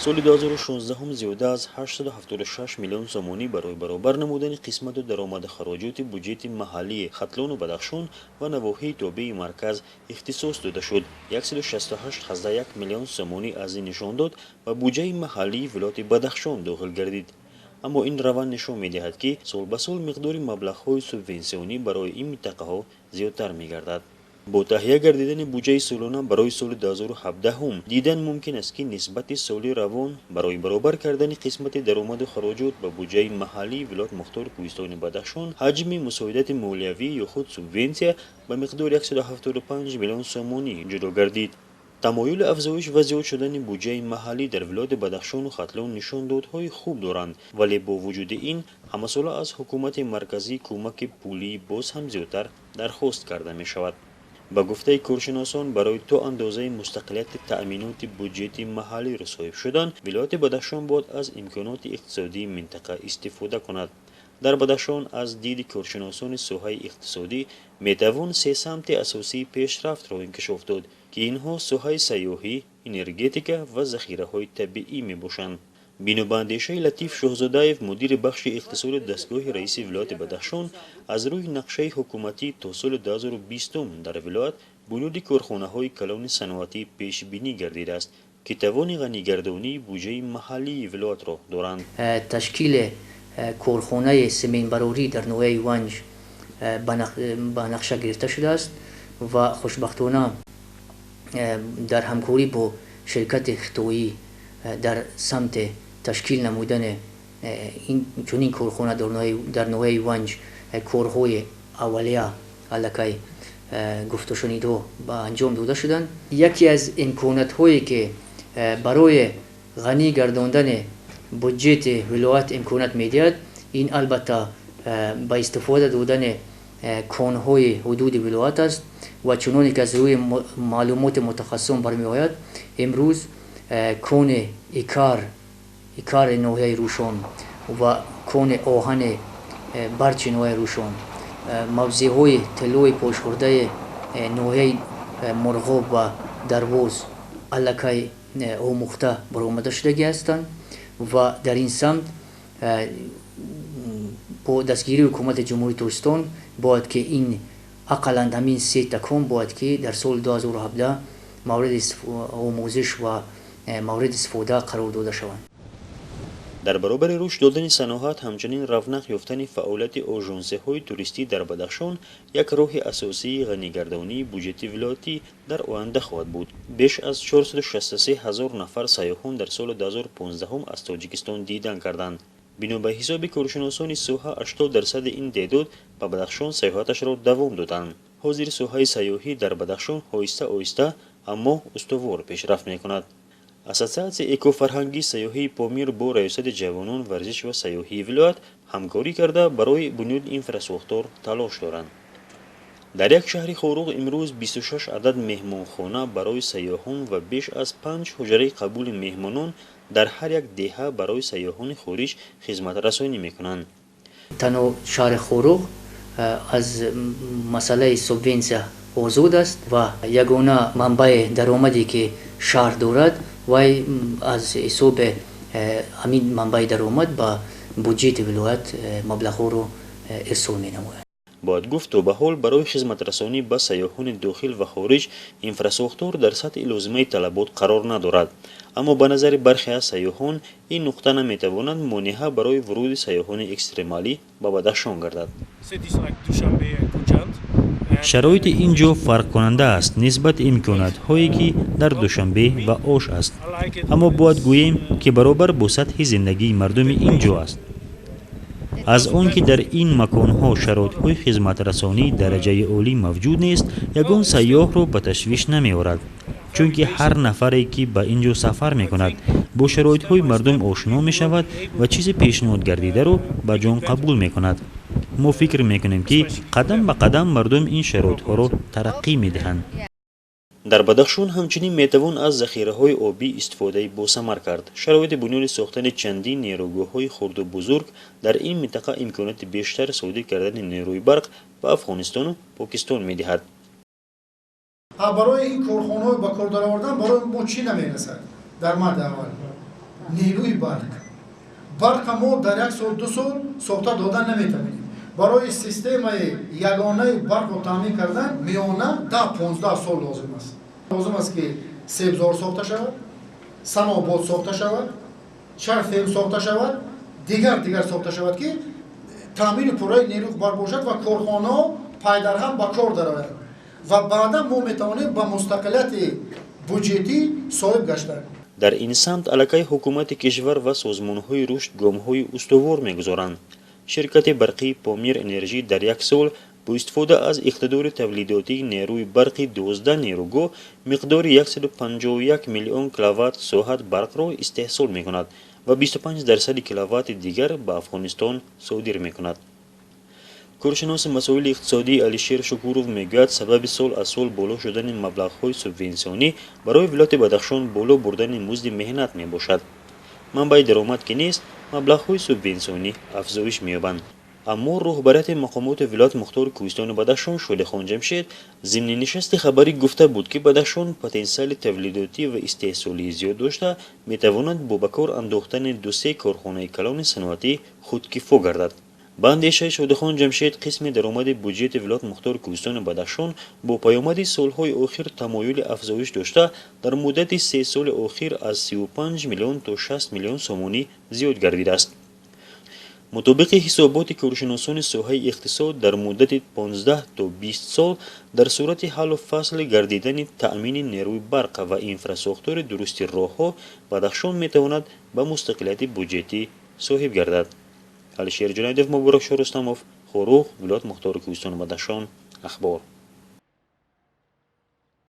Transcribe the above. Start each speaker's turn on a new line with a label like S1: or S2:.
S1: سال 2016 هم زیاده از 876 میلیون سومانی برای برابر نمودن قسمت درآمد خراجات بودجه محلی ختلان و بدخشان و نواحی تابع مرکز اختصاص داده شد. 168.1 میلیون سومانی از این نشان داد و بودجه محلی ولایت بدخشان داخل گردید. اما این روند نشان می‌دهد که سال به سال مقدار مبلغ‌های سوبونسیونی برای این منطقه‌ها زیادتر می‌گردد. با تهیه گردیدن بودجه سالانه برای سال 2017 هم دیدن ممکن است که نسبت سال روان برای برابر کردن قسمت درآمد و خراجات به بودجه محلی ولایت مختار کوهستان بدخشان حجم مساعدت مالیوی یا خود سوبونسیا به مقدار 175 میلیون سومانی جدا گردید. تمایل افزایش و زیاد شدن بودجه محلی در ولایت بدخشان و ختلان نشاندادهای خوب دارند، ولی با وجود این همساله از حکومت مرکزی کمک پولی باز هم زیادتر درخواست کرده می شود. به گفته کارشناسان برای تا اندازه مستقلیت تأمینات بودجه محلی را صاحب شدن، ولایت بدخشان باید از امکانات اقتصادی منطقه استفاده کند. در بدخشان از دید کارشناسان ساحه اقتصادی میتوان سه سمت اساسی پیشرفت را انکشاف داد که اینها ساحه سیاحی، انرژتیک و ذخیره‌های طبیعی میباشند. بنا اندیشه لطیف شاهزاده‌اف مدیر بخش اقتصاد دستگاه رئیس ولایت بدخشان از روی نقشه حکومتی تا سال 2020 در ولایت بنیاد کارخانه‌های کلان صنعتی پیش بینی گردیده است که توان غنیگردانی بودجه محلی ولایت را دارند.
S2: تشکیل کارخانه سمین براری در نوع ونج به نقشه گرفته شده است و خوشبختانه در همکاری با شرکت خطایی در سمت تشکیل نمودن این کارخانه در نوع ونج کارهای اولیه علاقه گفته شنیده به انجام داده شدند. یکی از امکانات هایی که برای غنی گرداندن بودجه ولایت امکانات میدهد این البته با استفاده دادن کانهای حدود ولایت است و چنانکه که از روی معلومات متخصصان برمی آید امروز کان ایکار نوحه روشان و کان آهن برچ نوحه روشان، موضع های طلوع پاشخورده نوحه مرغاب و درواز علاقه آموخته برآمده شدگی هستند و در این سمت با دستگیری حکومت جمهوری ترکستان باید که این اقلاً همین 3 تکان باید که در سال 2017 مورد آموزش و مورد استفاده قرار داده شوند.
S1: در برابر رشد دادن صنعت همچنین رونق یافتن فعالیت آژانس‌های توریستی در بدخشان یک راه اساسی غنیگردانی بودجه ولایتی در آینده خواهد بود. بیش از 463 هزار نفر سیاحان در سال 2015 از تاجیکستان دیدن کردند. بنا به حساب کارشناسان ساحه 80% این تعداد به بدخشان سیاحتش را دوام دادند. حاضر ساحه سیاحی در بدخشان آهسته آهسته اما استوار پیشرفت می‌کند. اساسیاسیون اکو فرهنگی سیاحی پامیر با ریاست جوانان ورزش و سیاحی ولایت همکاری کرده برای بنیاد اینفراساختور تلاش دارند. در یک شهر خاروق امروز 26 عدد مهمانخانه برای سیاحان و بیش از 5 حجره قبول مهمانان در هر یک دهه برای سیاحان خارج خدمت رسانی میکنند.
S2: تنها شهر خاروق از مسئله سوبونسیا آزاد است و یگانه منبع درآمدی که شهر دارد و از حساب همین منبع درآمد با بودجه ولایت مبلغ را ارسال می‌نماید.
S1: باید گفت تا به حال برای خدمت رسانی به سیاحان داخل و خارج اینفراساختور در سطح لازمه طلبات قرار ندارد، اما به نظر برخی از سیاحان این نقطه نمیتواند مانع برای ورود سیاحان اکستریمالی به بدخشان گردد. شرایط اینجا فرق کننده است نسبت امکانات هایی که در دوشنبه و آش است، اما باید گوییم که برابر با سطح زندگی مردم اینجا است. از آنکه در این مکانها شرایط‌های خدمت رسانی درجه عالی موجود نیست، یگان سیاح را به تشویش نمی‌آورد، چون که هر نفری که به اینجا سفر می‌کند با شرایط‌های مردم آشنا می‌شود و چیز پیشنهاد گردیده را به جان قبول می‌کند. ما فکر می‌کنیم که قدم به قدم مردم این شرایط‌ها را ترقی می‌دهند. در بدخشان همچنین میتوان از ذخیره‌های آبی استفاده باثمر کرد. شرایط بنیاد ساختن چندین نیروگاه‌های خرد و بزرگ در این منطقه امکانات بیشتر صادر کردن نیروی برق به افغانستان و پاکستان می‌دهد.
S3: برای این کارخانه‌ها با کار درآوردن برای ما چی نمی‌رسد در مد اول. نیروی برق ما در یک سال 2 سال ساخته دادن نمیتونیم. برای سیستم یگانه برق رو تامین کردن میانه 10-15 سال لازم است. لازم است که سبزار ساخته شود، سناباد ساخته شود، چرفیم ساخته شود، دیگر ساخته شود که تامین پورای نیروی برق باشد و کارخانه پای در هم به کار درآید و بعدا ما میتوانیم به مستقلیت بودجتی صاحب گشتن.
S1: در این سمت علاقه حکومت کشور و سازمان‌های رشد گام‌های استوار می‌گذارند. شرکت برقی پامیر انرژی در یک سال با استفاده از اقتدار تولیداتی نیروی برقی 12 نیروگاه مقدار 151 میلیون کیلووات ساعت برق را استحصال می‌کند و 25% کیلووات دیگر به افغانستان صادر می‌کند. کارشناس مسائل اقتصادی علیشیر شکورov میگوید سبب سال از سال بالا شدن مبلغ‌های سوبوانسیونی برای ولایت بدخشان بالا بردن مزد مهنت میباشد. منبع درآمد که نیست، مبلغ‌های سوبوانسیونی افزایش می‌یابند. اما رهبریت مقامات ولایت مختار کوهستان بدخشان شعله‌خان جمشید ضمن نشست خبری گفته بود که بدخشان پتانسیل تولیداتی و استحصالی زیاد داشته میتواند با به کار انداختن 2-3 کارخانه کلان صنعتی خودکفا گردد. به اندیشه شعله‌خان جمشید قسم درآمد بودجه ولایت مختار کوهستان بدخشان با پیامد سالهای اخیر تمایل افزایش داشته در مدت 3 سال اخیر از 35 میلیون تا 60 میلیون سومانی زیاد گردیده است. مطابق حسابات کارشناسان ساحه اقتصاد در مدت 15 تا 20 سال در صورت حل و فصل گردیدن تأمین نیروی برق و انفراستراکچور درستی راه‌ها بدخشان میتواند به مستقلیت بودجتی صاحب گردد. علیشیر جنیدوف، مبارک شاه رستموف، خروغ، ولایت مختار کوهستان بدخشان. اخبار